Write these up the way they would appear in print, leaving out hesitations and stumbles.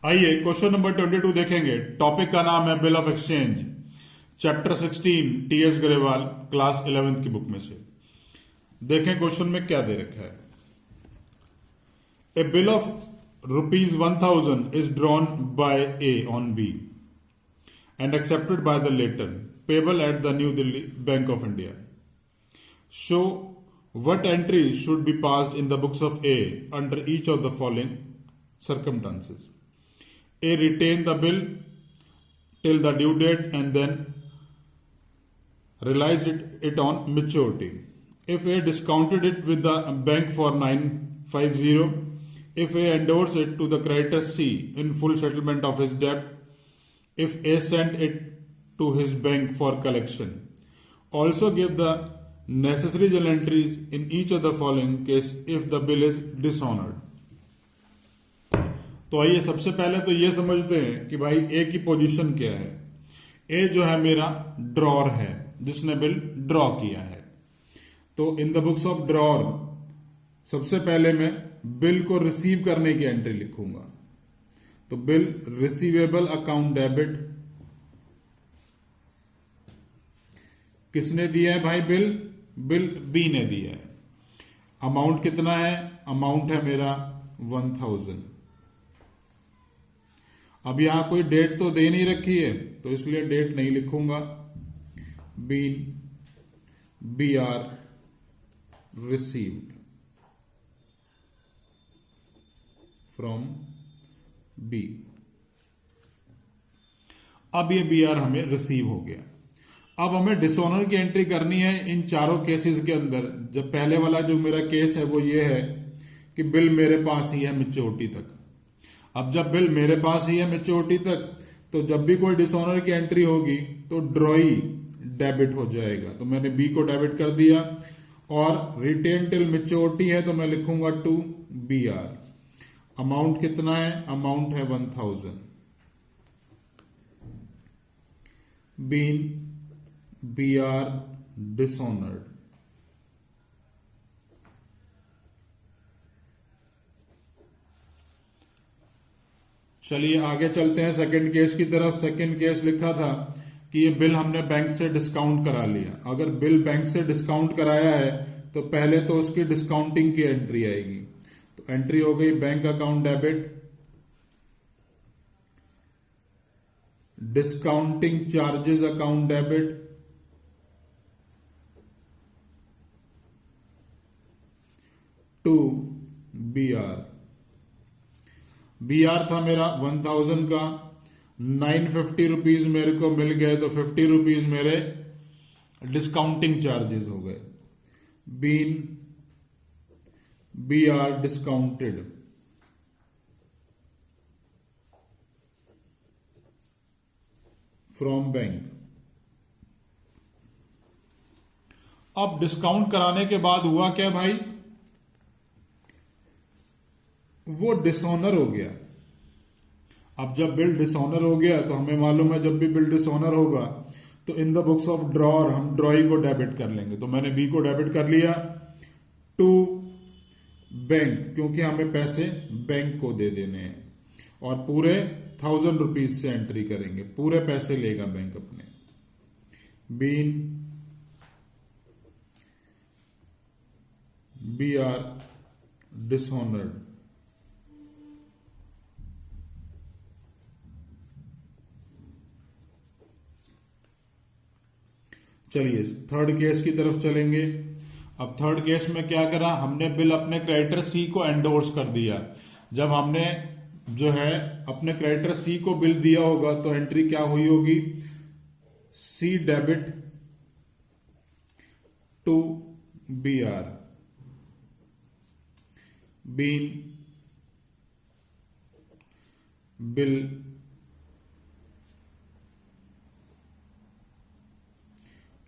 आइए question number 22 देखेंगे। Topic का नाम है bill of exchange, chapter 16 TS Grewal class 11th की बुक में से। देखें क्वेश्चन में क्या दे रखा है। A bill of ₹1000 is drawn by A on B and accepted by the latter, payable at the new Delhi bank of India. Show what entries should be passed in the books of A under each of the following circumstances. A. Retain the bill till the due date and then realized it on maturity. If A discounted it with the bank for 950, if A endorsed it to the creditor C in full settlement of his debt, if A sent it to his bank for collection. Also give the necessary journal entries in each of the following case if the bill is dishonored. तो आइए सबसे पहले तो ये समझते हैं कि भाई ए की पोजीशन क्या है। ए जो है मेरा ड्रॉर है जिसने बिल ड्रॉ किया है। तो in the books of drawer सबसे पहले मैं बिल को रिसीव करने की एंट्री लिखूंगा। तो बिल रिसीवेबल अकाउंट डेबिट, किसने दिया है भाई बिल? बिल बी ने दिया है। अमाउंट कितना है? अमाउंट है मेरा 1000। अब यहां कोई डेट तो दे नहीं रखी है तो इसलिए डेट नहीं लिखूंगा। B R received from B. अब ये बी आर हमें रिसीव हो गया। अब हमें डिसऑनर की एंट्री करनी है इन चारों केसेस के अंदर। जब पहले वाला जो मेरा केस है वो ये है कि बिल मेरे पास ही है मैच्योरिटी तक। अब जब बिल मेरे पास ही है मैच्योरिटी तक तो जब भी कोई डिसऑनर की एंट्री होगी तो ड्रॉई डेबिट हो जाएगा। तो मैंने बी को डेबिट कर दिया और रिटेन टिल मैच्योरिटी है तो मैं लिखूंगा टू बी आर। अमाउंट कितना है? अमाउंट है 1000। Been B R dishonoured. चलिए आगे चलते हैं सेकंड केस की तरफ। सेकंड केस लिखा था कि ये बिल हमने बैंक से डिस्काउंट करा लिया। अगर बिल बैंक से डिस्काउंट कराया है तो पहले तो उसकी डिस्काउंटिंग की एंट्री आएगी। तो एंट्री हो गई bank account debit, discounting charges account debit, to B R. B R था मेरा 1000 का, 950 रुपीज मेरे को मिल गए तो 50 रुपीज मेरे डिस्काउंटिंग चार्जेस हो गए। Been B R discounted from bank. अब डिस्काउंट कराने के बाद हुआ क्या भाई? वो डिसऑनर हो गया। अब जब बिल डिसऑनर हो गया तो हमें मालूम है जब भी बिल डिसऑनर होगा तो in the books of drawer हम ड्रॉई को डेबिट कर लेंगे। तो मैंने बी को डेबिट कर लिया टू बैंक, क्योंकि हमें पैसे बैंक को दे देने हैं और पूरे 1000 रुपीज से एंट्री करेंगे। पूरे पैसे लेगा बैंक अपने। Been B R dishonoured. चलिए थर्ड केस की तरफ चलेंगे। अब थर्ड केस में क्या करा? हमने बिल अपने क्रेडिटर सी को एंडोर्स कर दिया। जब हमने जो है अपने क्रेडिटर सी को बिल दिया होगा तो एंट्री क्या हुई होगी? C debit to B R. Being bill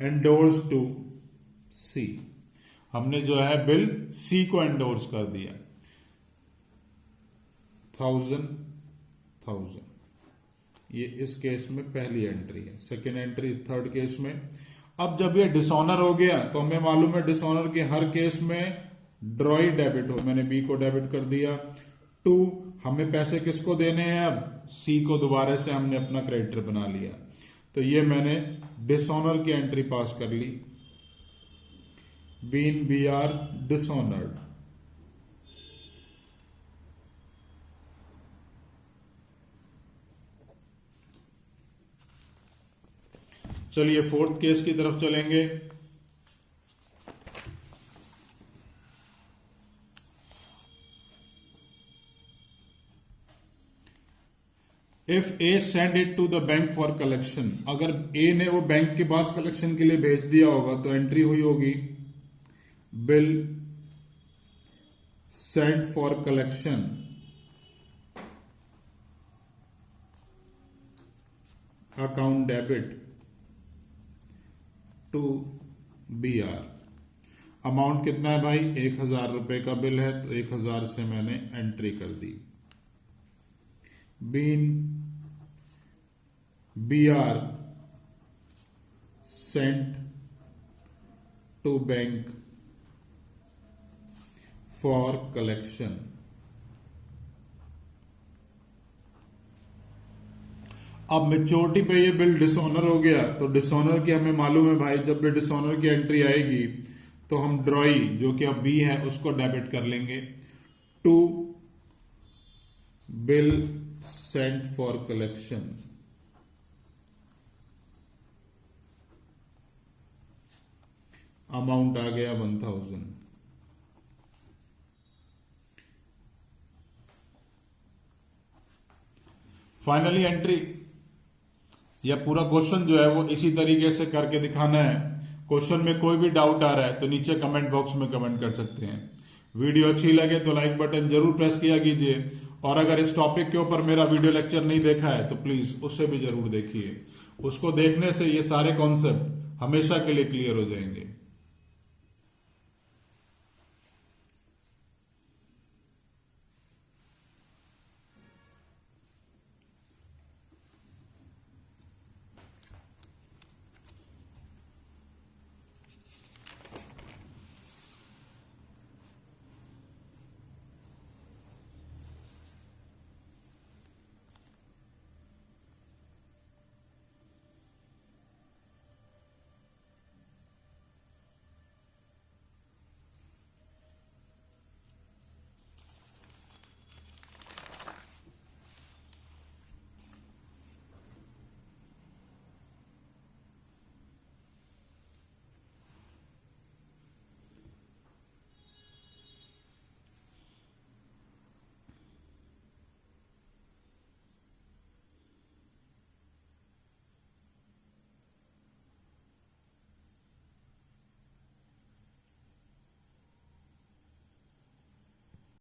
endorse to C. हमने जो है बिल सी को एंडोर्स कर दिया। 1000 ये इस केस में पहली एंट्री है। सेकेंड एंट्री थर्ड केस में। अब जब ये डिसऑनर हो गया तो हमें मालूम है डिसऑनर के हर केस में ड्रॉई डेबिट हो। मैंने बी को डेबिट कर दिया टू हमें पैसे किसको देने हैं, अब सी को दोबारा से हमने अपना क्रेडिटर बना लिया। तो ये मैंने डिसऑनर की एंट्री पास कर ली, बीन बी आर डिसऑनर्ड। चलिए फोर्थ केस की तरफ चलेंगे। If A send it to the bank for collection, अगर ए ने वो बैंक के पास कलेक्शन के लिए भेज दिया होगा तो एंट्री हुई होगी bill send for collection, account debit to B R. Amount कितना है भाई, 1,000 रुपए का बिल है, तो 1,000 से मैंने एंट्री कर दी। Being B R sent to bank for collection. अब मेच्योरिटी पे ये बिल डिसऑनर हो गया, तो डिसऑनर की हमें मालूम है भाई, जब भी डिसऑनर की एंट्री आएगी तो हम ड्रॉई जो कि अब बी है उसको डेबिट कर लेंगे to bill sent for collection. Amount आ गया 1,000। फाइनली एंट्री, यह पूरा क्वेश्चन जो है वो इसी तरीके से करके दिखाना है। क्वेश्चन में कोई भी डाउट आ रहा है तो नीचे कमेंट बॉक्स में कमेंट कर सकते हैं। वीडियो अच्छी लगे तो लाइक बटन जरूर प्रेस किया कीजिए, और अगर इस टॉपिक के ऊपर मेरा वीडियो लेक्चर नहीं देखा है तो प्लीज उससे भी जरूर देखिए। उसको देखने से ये सारे कॉन्सेप्ट हमेशा के लिए क्लियर हो जाएंगे।